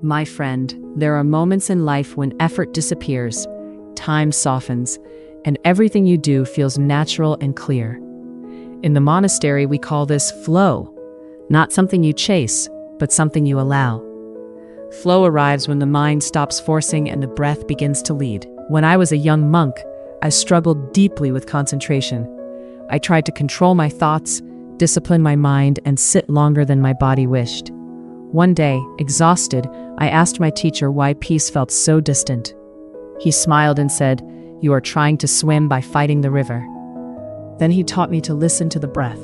My friend, there are moments in life when effort disappears, time softens, and everything you do feels natural and clear. In the monastery, we call this flow, not something you chase, but something you allow. Flow arrives when the mind stops forcing and the breath begins to lead. When I was a young monk, I struggled deeply with concentration. I tried to control my thoughts, discipline my mind, and sit longer than my body wished. One day, exhausted, I asked my teacher why peace felt so distant. He smiled and said, "You are trying to swim by fighting the river." Then he taught me to listen to the breath.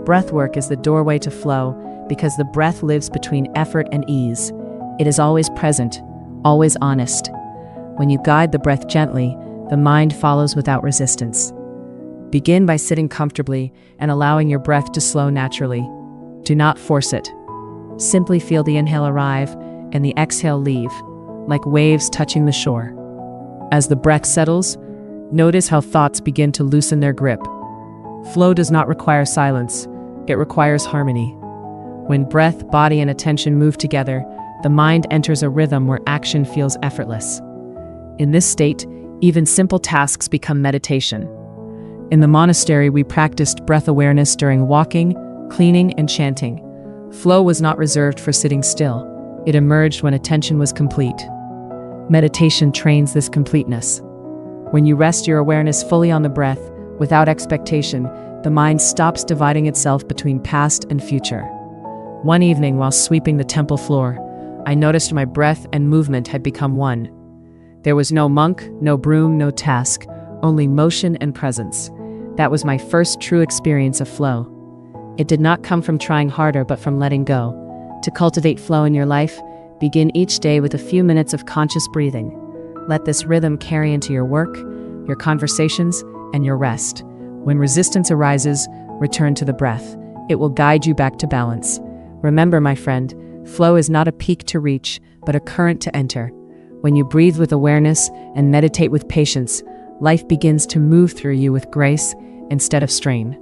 Breathwork is the doorway to flow because the breath lives between effort and ease. It is always present, always honest. When you guide the breath gently, the mind follows without resistance. Begin by sitting comfortably and allowing your breath to slow naturally. Do not force it. Simply feel the inhale arrive and the exhale leave, like waves touching the shore. As the breath settles, notice how thoughts begin to loosen their grip. Flow does not require silence, it requires harmony. When breath, body, and attention move together, the mind enters a rhythm where action feels effortless. In this state, even simple tasks become meditation. In the monastery, we practiced breath awareness during walking, cleaning, and chanting. Flow was not reserved for sitting still. It emerged when attention was complete. Meditation trains this completeness. When you rest your awareness fully on the breath, without expectation, the mind stops dividing itself between past and future. One evening, while sweeping the temple floor, I noticed my breath and movement had become one. There was no monk, no broom, no task, only motion and presence. That was my first true experience of flow. It did not come from trying harder, but from letting go. To cultivate flow in your life, begin each day with a few minutes of conscious breathing. Let this rhythm carry into your work, your conversations, and your rest. When resistance arises, return to the breath. It will guide you back to balance. Remember, my friend, flow is not a peak to reach, but a current to enter. When you breathe with awareness and meditate with patience, life begins to move through you with grace instead of strain.